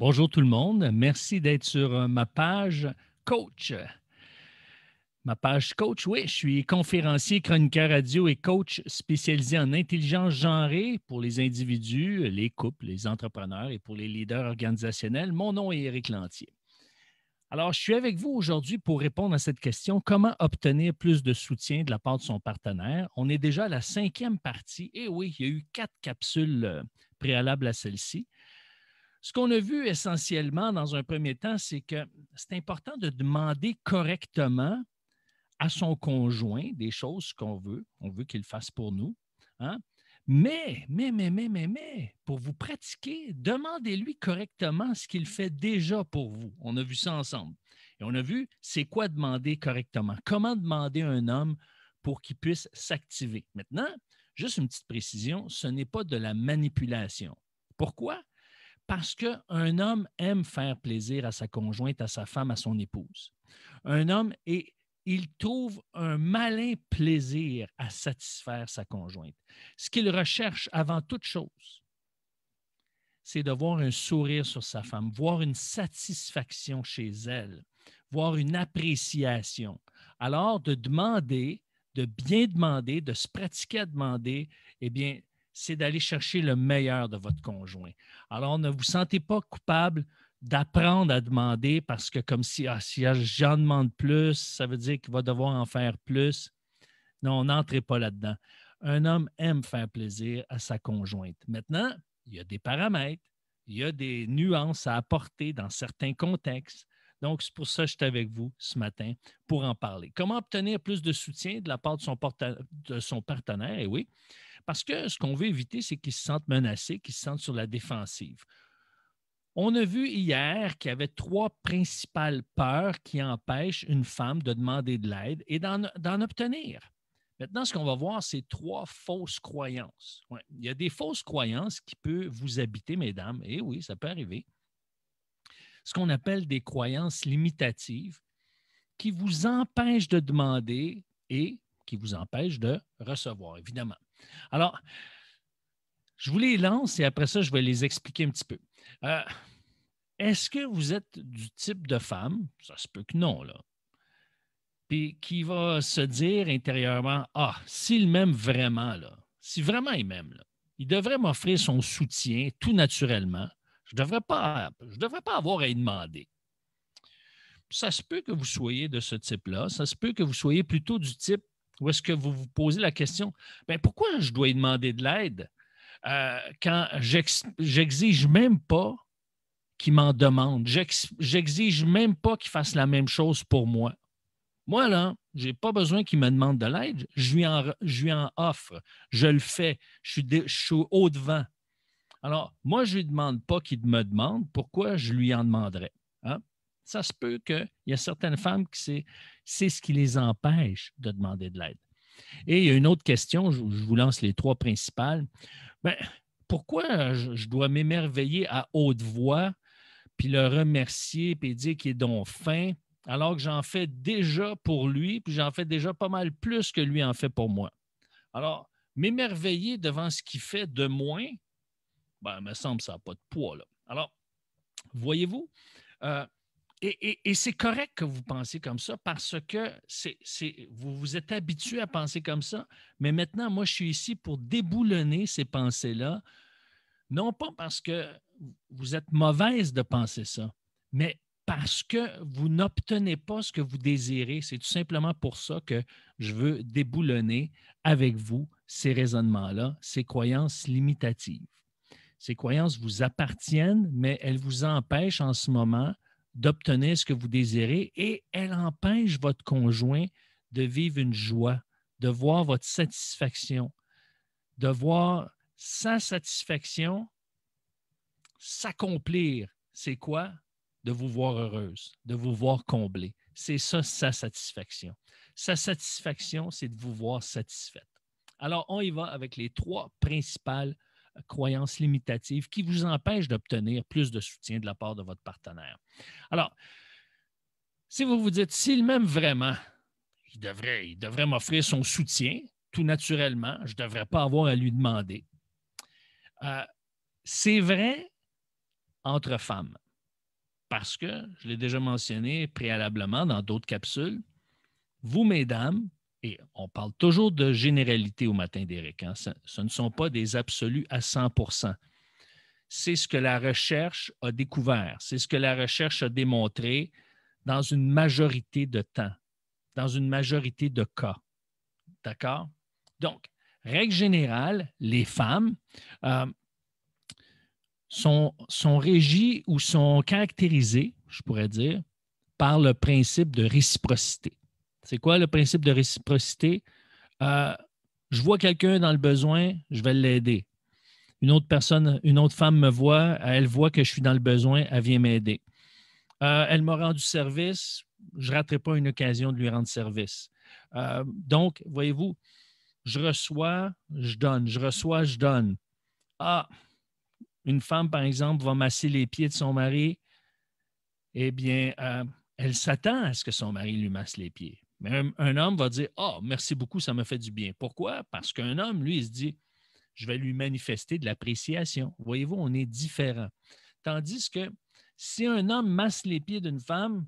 Bonjour tout le monde. Merci d'être sur ma page coach. Ma page coach, oui, je suis conférencier, chroniqueur radio et coach spécialisé en intelligence genrée pour les individus, les couples, les entrepreneurs et pour les leaders organisationnels. Mon nom est Éric Lantier. Alors, je suis avec vous aujourd'hui pour répondre à cette question, comment obtenir plus de soutien de la part de son partenaire? On est déjà à la 5e partie. Et oui, il y a eu 4 capsules préalables à celle-ci. Ce qu'on a vu essentiellement dans un premier temps, c'est que c'est important de demander correctement à son conjoint des choses qu'on veut. On veut qu'il fasse pour nous. Hein? Mais, pour vous pratiquer, demandez-lui correctement ce qu'il fait déjà pour vous. On a vu ça ensemble. Et on a vu c'est quoi demander correctement. Comment demander à un homme pour qu'il puisse s'activer. Maintenant, juste une petite précision, ce n'est pas de la manipulation. Pourquoi? Parce qu'un homme aime faire plaisir à sa conjointe, à sa femme, à son épouse. Un homme, il trouve un malin plaisir à satisfaire sa conjointe. Ce qu'il recherche avant toute chose, c'est de voir un sourire sur sa femme, voir une satisfaction chez elle, voir une appréciation. Alors, de demander, de bien demander, de se pratiquer à demander, eh bien, c'est d'aller chercher le meilleur de votre conjoint. Alors, ne vous sentez pas coupable d'apprendre à demander parce que comme si j'en demande plus, ça veut dire qu'il va devoir en faire plus. Non, n'entrez pas là-dedans. Un homme aime faire plaisir à sa conjointe. Maintenant, il y a des paramètres, il y a des nuances à apporter dans certains contextes. Donc, c'est pour ça que je suis avec vous ce matin pour en parler. Comment obtenir plus de soutien de la part de son partenaire? Et oui, parce que ce qu'on veut éviter, c'est qu'ils se sentent menacés, qu'ils se sentent sur la défensive. On a vu hier qu'il y avait 3 principales peurs qui empêchent une femme de demander de l'aide et d'en obtenir. Maintenant, ce qu'on va voir, c'est 3 fausses croyances. Ouais, il y a des fausses croyances qui peuvent vous habiter, mesdames, et oui, ça peut arriver. Ce qu'on appelle des croyances limitatives qui vous empêchent de demander et qui vous empêchent de recevoir, évidemment. Alors, je vous les lance et après ça, je vais les expliquer un petit peu. Est-ce que vous êtes du type de femme, ça se peut que non, là, puis qui va se dire intérieurement, ah, s'il m'aime vraiment, là, si vraiment il m'aime, là, il devrait m'offrir son soutien tout naturellement. Je ne devrais pas avoir à y demander. Ça se peut que vous soyez de ce type-là. Ça se peut que vous soyez plutôt du type où est-ce que vous vous posez la question, bien, pourquoi je dois y demander de l'aide quand j'exige même pas qu'il m'en demande. J'exige même pas qu'il fasse la même chose pour moi. Moi, là, je n'ai pas besoin qu'il me demande de l'aide. Je lui en offre. Je le fais. Je suis au devant. Alors, moi, je ne lui demande pas qu'il me demande. Pourquoi je lui en demanderais? Hein? Ça se peut qu'il y a certaines femmes qui c'est ce qui les empêche de demander de l'aide. Et il y a une autre question, je vous lance les 3 principales. Bien, pourquoi je dois m'émerveiller à haute voix puis le remercier, puis dire qu'il est donc fin, alors que j'en fais déjà pour lui, puis j'en fais déjà pas mal plus que lui en fait pour moi. Alors, m'émerveiller devant ce qu'il fait de moins, ben, il me semble que ça n'a pas de poids, là. Alors, voyez-vous, et c'est correct que vous pensiez comme ça parce que vous vous êtes habitué à penser comme ça, mais maintenant, moi, je suis ici pour déboulonner ces pensées-là, non pas parce que vous êtes mauvaise de penser ça, mais parce que vous n'obtenez pas ce que vous désirez. C'est tout simplement pour ça que je veux déboulonner avec vous ces raisonnements-là, ces croyances limitatives. Ces croyances vous appartiennent, mais elles vous empêchent en ce moment d'obtenir ce que vous désirez et elles empêchent votre conjoint de vivre une joie, de voir votre satisfaction, de voir sa satisfaction s'accomplir. C'est quoi? De vous voir heureuse, de vous voir comblée. C'est ça, sa satisfaction. Sa satisfaction, c'est de vous voir satisfaite. Alors, on y va avec les 3 principales croyances limitatives qui vous empêchent d'obtenir plus de soutien de la part de votre partenaire. Alors, si vous vous dites, s'il m'aime vraiment, il devrait m'offrir son soutien tout naturellement. Je ne devrais pas avoir à lui demander. C'est vrai entre femmes. Parce que, je l'ai déjà mentionné préalablement dans d'autres capsules, vous, mesdames, et on parle toujours de généralité au matin d'Éric, hein, ce ne sont pas des absolus à 100%. C'est ce que la recherche a découvert, c'est ce que la recherche a démontré dans une majorité de temps, dans une majorité de cas. D'accord? Donc, règle générale, les femmes sont régies ou sont caractérisées, je pourrais dire, par le principe de réciprocité. C'est quoi le principe de réciprocité? Je vois quelqu'un dans le besoin, je vais l'aider. Une autre personne, une autre femme me voit, elle voit que je suis dans le besoin, elle vient m'aider. Elle m'a rendu service, je ne raterai pas une occasion de lui rendre service. Donc, voyez-vous, je reçois, je donne, je reçois, je donne. Ah, une femme, par exemple, va masser les pieds de son mari, eh bien, elle s'attend à ce que son mari lui masse les pieds. Mais un homme va dire, « Ah, merci beaucoup, ça me fait du bien. » Pourquoi? Parce qu'un homme, lui, il se dit, « Je vais lui manifester de l'appréciation. » Voyez-vous, on est différents. Tandis que si un homme masse les pieds d'une femme,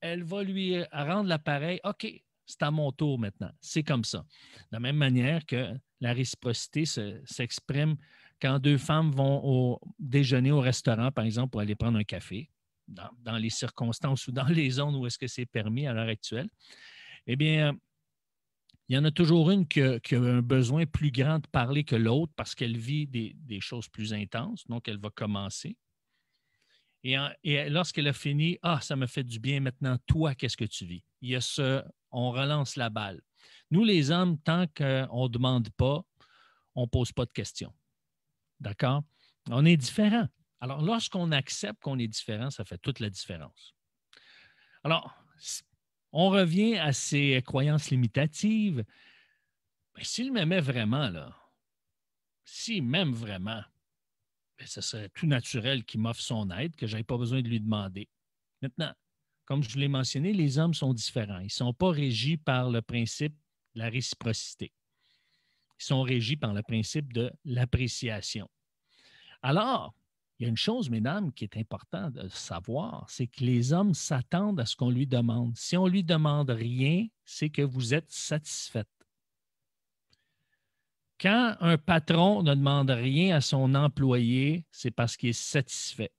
elle va lui rendre l'appareil, « OK, c'est à mon tour maintenant. » C'est comme ça. De la même manière que la réciprocité s'exprime quand deux femmes vont déjeuner au restaurant, par exemple, pour aller prendre un café, dans les circonstances ou dans les zones où est-ce que c'est permis à l'heure actuelle, eh bien, il y en a toujours une qui a un besoin plus grand de parler que l'autre parce qu'elle vit des choses plus intenses, donc elle va commencer. Et lorsqu'elle a fini, « Ah, ça me fait du bien maintenant, toi, qu'est-ce que tu vis? » Il y a on relance la balle. Nous, les hommes, tant qu'on ne demande pas, on ne pose pas de questions. D'accord? On est différents. Alors, lorsqu'on accepte qu'on est différent, ça fait toute la différence. Alors, on revient à ces croyances limitatives. Ben, s'il m'aimait vraiment, là, s'il m'aime vraiment, ben, ce serait tout naturel qu'il m'offre son aide, que je n'ai pas besoin de lui demander. Maintenant, comme je vous l'ai mentionné, les hommes sont différents. Ils ne sont pas régis par le principe de la réciprocité. Ils sont régis par le principe de l'appréciation. Alors, il y a une chose, mesdames, qui est importante de savoir, c'est que les hommes s'attendent à ce qu'on lui demande. Si on ne lui demande rien, c'est que vous êtes satisfaite. Quand un patron ne demande rien à son employé, c'est parce qu'il est satisfait.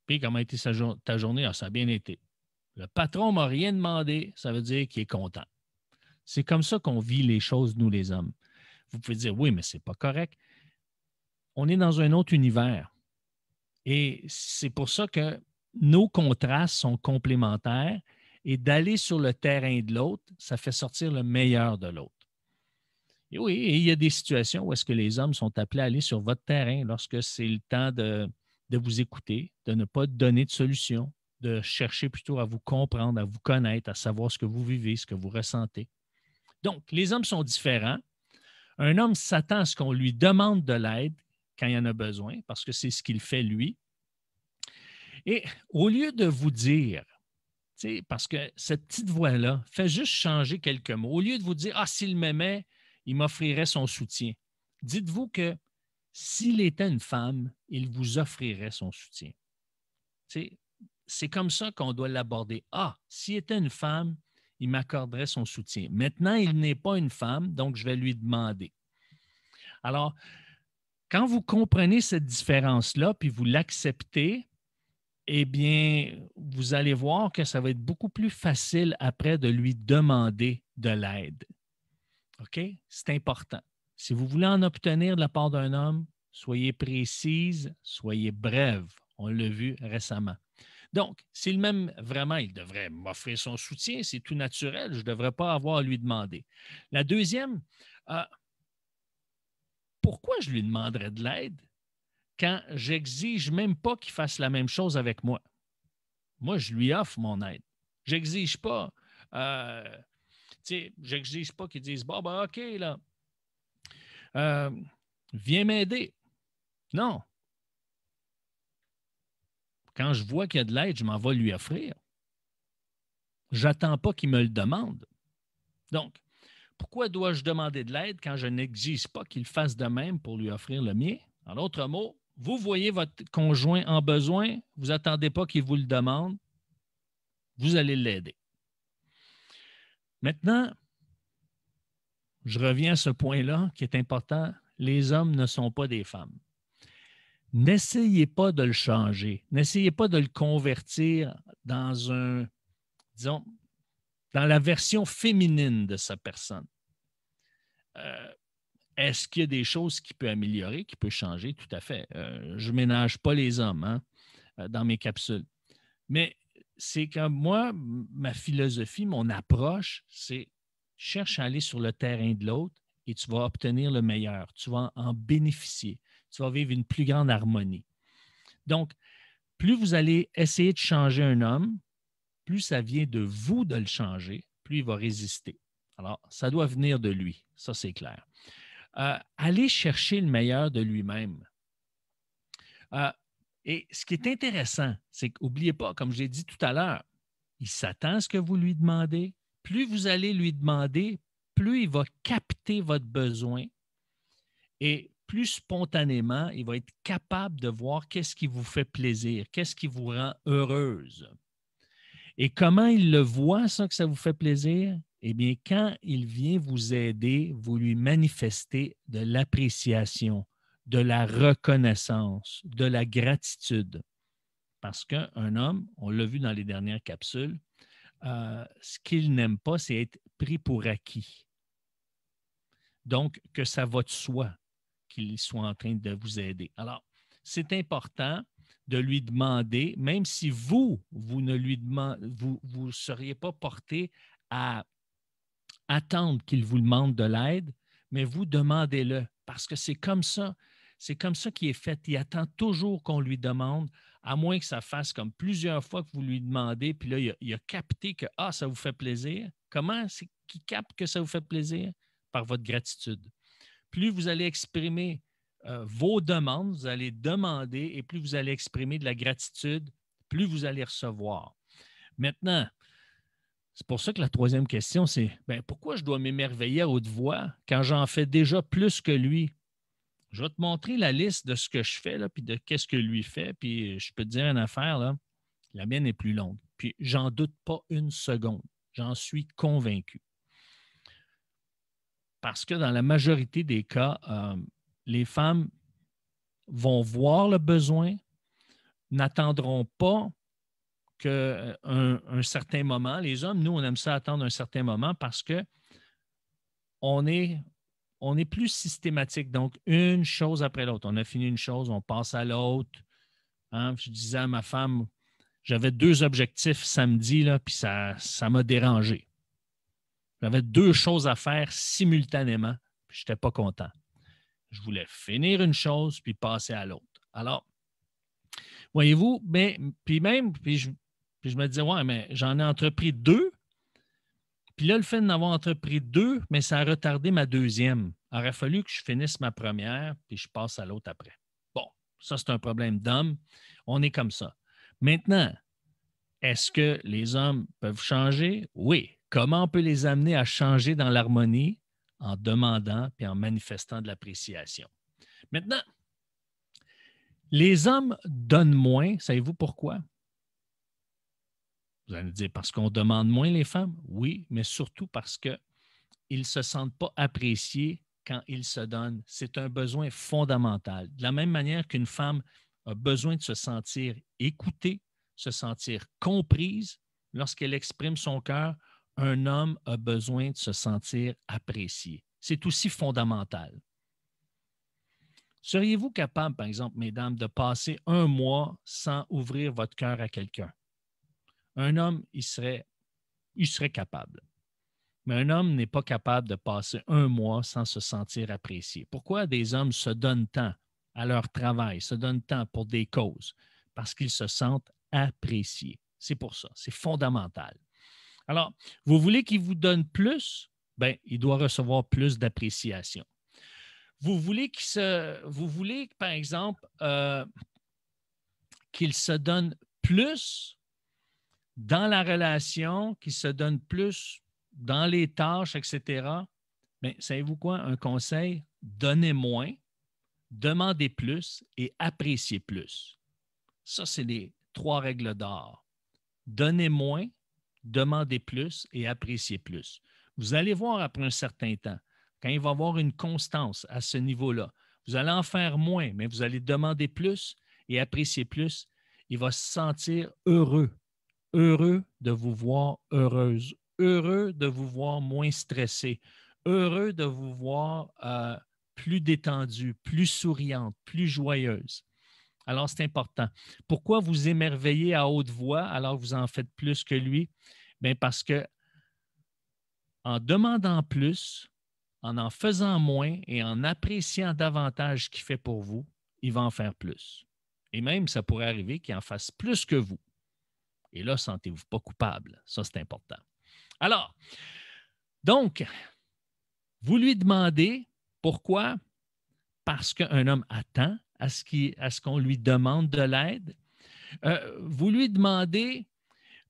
Puis, comment a été ta journée? Ah, ça a bien été. Le patron ne m'a rien demandé, ça veut dire qu'il est content. C'est comme ça qu'on vit les choses, nous, les hommes. Vous pouvez dire, oui, mais ce n'est pas correct. On est dans un autre univers. Et c'est pour ça que nos contrastes sont complémentaires et d'aller sur le terrain de l'autre, ça fait sortir le meilleur de l'autre. Et oui, et il y a des situations où est-ce que les hommes sont appelés à aller sur votre terrain lorsque c'est le temps de vous écouter, de ne pas donner de solution, de chercher plutôt à vous comprendre, à vous connaître, à savoir ce que vous vivez, ce que vous ressentez. Donc, les hommes sont différents. Un homme s'attend à ce qu'on lui demande de l'aide quand il en a besoin, parce que c'est ce qu'il fait lui. Et au lieu de vous dire, parce que cette petite voix-là fait juste changer quelques mots, au lieu de vous dire, « Ah, s'il m'aimait, il m'offrirait son soutien. » Dites-vous que s'il était une femme, il vous offrirait son soutien. C'est comme ça qu'on doit l'aborder. Ah, s'il était une femme, il m'accorderait son soutien. Maintenant, il n'est pas une femme, donc je vais lui demander. Alors, quand vous comprenez cette différence-là, puis vous l'acceptez, eh bien, vous allez voir que ça va être beaucoup plus facile après de lui demander de l'aide. OK? C'est important. Si vous voulez en obtenir de la part d'un homme, soyez précise, soyez brève. On l'a vu récemment. Donc, s'il m'aime vraiment, il devrait m'offrir son soutien. C'est tout naturel. Je ne devrais pas avoir à lui demander. La deuxième, pourquoi je lui demanderais de l'aide quand j'exige même pas qu'il fasse la même chose avec moi? Moi, je lui offre mon aide. J'exige pas. J'exige pas qu'ils disent, « Bon, ben, OK, là, viens m'aider. » Non. Quand je vois qu'il y a de l'aide, je m'en vais lui offrir. Je n'attends pas qu'il me le demande. Donc, pourquoi dois-je demander de l'aide quand je n'exige pas qu'il fasse de même pour lui offrir le mien? En d'autres mots, vous voyez votre conjoint en besoin, vous n'attendez pas qu'il vous le demande, vous allez l'aider. Maintenant, je reviens à ce point-là qui est important. Les hommes ne sont pas des femmes. N'essayez pas de le changer. N'essayez pas de le convertir dans disons, dans la version féminine de sa personne. Est-ce qu'il y a des choses qui peuvent améliorer, qui peuvent changer? Tout à fait. Je ne ménage pas les hommes dans mes capsules. Mais c'est comme moi, ma philosophie, mon approche, c'est cherche à aller sur le terrain de l'autre et tu vas obtenir le meilleur. Tu vas en bénéficier. Tu vas vivre une plus grande harmonie. Donc, plus vous allez essayer de changer un homme, plus ça vient de vous de le changer, plus il va résister. Alors, ça doit venir de lui. Ça, c'est clair. Allez chercher le meilleur de lui-même. Et ce qui est intéressant, c'est qu'oubliez pas, comme j'ai dit tout à l'heure, il s'attend à ce que vous lui demandez. Plus vous allez lui demander, plus il va capter votre besoin et plus spontanément, il va être capable de voir qu'est-ce qui vous fait plaisir, qu'est-ce qui vous rend heureuse. Et comment il le voit, ça, que ça vous fait plaisir? Eh bien, quand il vient vous aider, vous lui manifestez de l'appréciation, de la reconnaissance, de la gratitude. Parce qu'un homme, on l'a vu dans les dernières capsules, ce qu'il n'aime pas, c'est être pris pour acquis. Donc, que ça va de soi qu'il soit en train de vous aider. Alors, c'est important de lui demander, même si vous ne lui demandez, vous seriez pas porté à attendre qu'il vous demande de l'aide, mais vous demandez-le parce que c'est comme ça qu'il est fait. Il attend toujours qu'on lui demande, à moins que ça fasse comme plusieurs fois que vous lui demandez, puis là, il a capté que ça vous fait plaisir. Comment c'est qu'il capte que ça vous fait plaisir? Par votre gratitude. Plus vous allez exprimer vos demandes, vous allez demander, et plus vous allez exprimer de la gratitude, plus vous allez recevoir. Maintenant, c'est pour ça que la troisième question, c'est pourquoi je dois m'émerveiller à haute voix quand j'en fais déjà plus que lui? Je vais te montrer la liste de ce que je fais, là, puis de qu'est-ce que lui fait, puis je peux te dire une affaire, là, la mienne est plus longue. Puis j'en doute pas une seconde. J'en suis convaincu. Parce que dans la majorité des cas, les femmes vont voir le besoin, n'attendront pas qu'un un certain moment. Les hommes, nous, on aime ça attendre un certain moment parce qu'on est plus systématique. Donc, une chose après l'autre. On a fini une chose, on passe à l'autre. Hein? Je disais à ma femme, j'avais 2 objectifs samedi, là, puis ça m'a dérangé. J'avais 2 choses à faire simultanément, puis je n'étais pas content. Je voulais finir une chose puis passer à l'autre. Alors, voyez-vous, puis je me disais, ouais, mais j'en ai entrepris 2. Puis là, le fait d'en avoir entrepris 2, mais ça a retardé ma deuxième. Il aurait fallu que je finisse ma première puis je passe à l'autre après. Bon, ça, c'est un problème d'homme. On est comme ça. Maintenant, est-ce que les hommes peuvent changer? Oui. Comment on peut les amener à changer dans l'harmonie? En demandant puis en manifestant de l'appréciation. Maintenant, les hommes donnent moins. Savez-vous pourquoi? Vous allez me dire, parce qu'on demande moins les femmes? Oui, mais surtout parce qu'ils ne se sentent pas appréciés quand ils se donnent. C'est un besoin fondamental. De la même manière qu'une femme a besoin de se sentir écoutée, se sentir comprise lorsqu'elle exprime son cœur, un homme a besoin de se sentir apprécié. C'est aussi fondamental. Seriez-vous capable, par exemple, mesdames, de passer un mois sans ouvrir votre cœur à quelqu'un? Un homme, il serait capable. Mais un homme n'est pas capable de passer un mois sans se sentir apprécié. Pourquoi des hommes se donnent tant à leur travail, se donnent tant pour des causes? Parce qu'ils se sentent appréciés. C'est pour ça, c'est fondamental. Alors, vous voulez qu'il vous donne plus? Bien, il doit recevoir plus d'appréciation. Vous voulez, par exemple, qu'il se donne plus dans la relation, qu'il se donne plus dans les tâches, etc. Bien, savez-vous quoi? Un conseil, donnez moins, demandez plus et appréciez plus. Ça, c'est les 3 règles d'or. Donnez moins, demandez plus et appréciez plus. Vous allez voir après un certain temps, quand il va y avoir une constance à ce niveau-là, vous allez en faire moins, mais vous allez demander plus et apprécier plus. Il va se sentir heureux, heureux de vous voir heureuse, heureux de vous voir moins stressé, heureux de vous voir plus détendue, plus souriante, plus joyeuse. Alors, c'est important. Pourquoi vous émerveillez à haute voix alors que vous en faites plus que lui? Bien, parce que en demandant plus, en faisant moins et en appréciant davantage ce qu'il fait pour vous, il va en faire plus. Et même, ça pourrait arriver qu'il en fasse plus que vous. Et là, sentez-vous pas coupable. Ça, c'est important. Alors, donc, vous lui demandez pourquoi? Parce qu'un homme attend à ce qu'on lui demande de l'aide. Vous lui demandez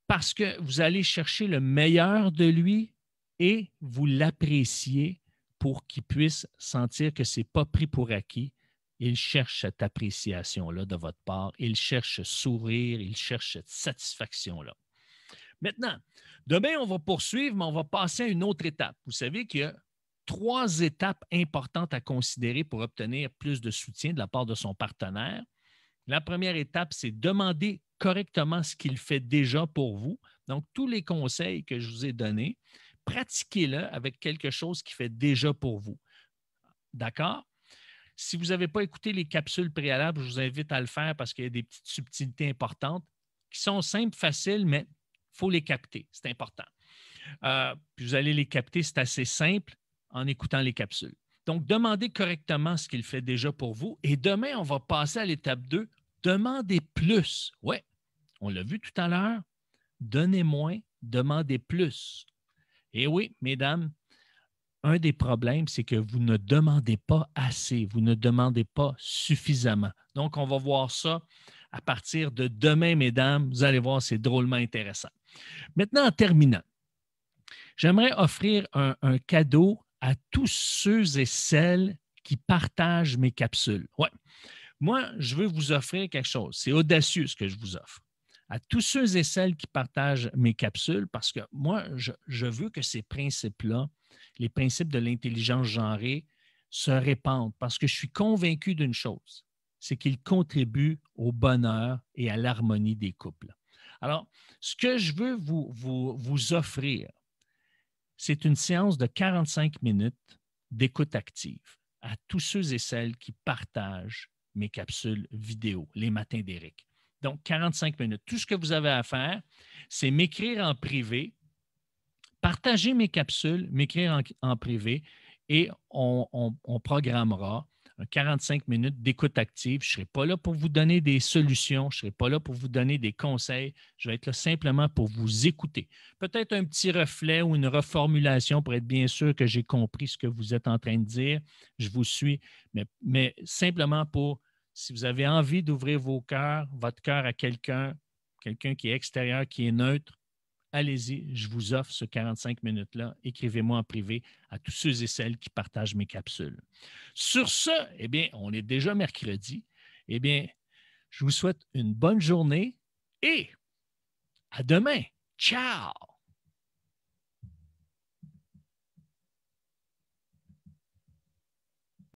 parce que vous allez chercher le meilleur de lui et vous l'appréciez pour qu'il puisse sentir que ce n'est pas pris pour acquis. Il cherche cette appréciation-là de votre part. Il cherche ce sourire, il cherche cette satisfaction-là. Maintenant, demain, on va poursuivre, mais on va passer à une autre étape. Vous savez qu'il y a 3 étapes importantes à considérer pour obtenir plus de soutien de la part de son partenaire. La première étape, c'est demander correctement ce qu'il fait déjà pour vous. Donc, tous les conseils que je vous ai donnés, pratiquez-le avec quelque chose qui fait déjà pour vous. D'accord? Si vous n'avez pas écouté les capsules préalables, je vous invite à le faire parce qu'il y a des petites subtilités importantes qui sont simples, faciles, mais il faut les capter. C'est important. Puis vous allez les capter, c'est assez simple en écoutant les capsules. Donc, demandez correctement ce qu'il fait déjà pour vous. Et demain, on va passer à l'étape 2. Demandez plus. Oui, on l'a vu tout à l'heure. Donnez moins, demandez plus. Et oui, mesdames, un des problèmes, c'est que vous ne demandez pas assez, vous ne demandez pas suffisamment. Donc, on va voir ça à partir de demain, mesdames. Vous allez voir, c'est drôlement intéressant. Maintenant, en terminant, j'aimerais offrir un cadeau à tous ceux et celles qui partagent mes capsules. Ouais. Moi, je veux vous offrir quelque chose. C'est audacieux ce que je vous offre. À tous ceux et celles qui partagent mes capsules, parce que moi, je veux que ces principes-là, les principes de l'intelligence genrée, se répandent parce que je suis convaincu d'une chose, c'est qu'ils contribuent au bonheur et à l'harmonie des couples. Alors, ce que je veux vous offrir, c'est une séance de 45 minutes d'écoute active à tous ceux et celles qui partagent mes capsules vidéo, les matins d'Éric. Donc, 45 minutes. Tout ce que vous avez à faire, c'est m'écrire en privé, partager mes capsules, m'écrire en privé et on programmera 45 minutes d'écoute active. Je ne serai pas là pour vous donner des solutions, je ne serai pas là pour vous donner des conseils. Je vais être là simplement pour vous écouter. Peut-être un petit reflet ou une reformulation pour être bien sûr que j'ai compris ce que vous êtes en train de dire. Je vous suis, mais simplement pour, si vous avez envie d'ouvrir votre cœur à quelqu'un qui est extérieur, qui est neutre, allez-y, je vous offre ce 45 minutes-là. Écrivez-moi en privé à tous ceux et celles qui partagent mes capsules. Sur ce, eh bien, on est déjà mercredi. Eh bien, je vous souhaite une bonne journée et à demain. Ciao!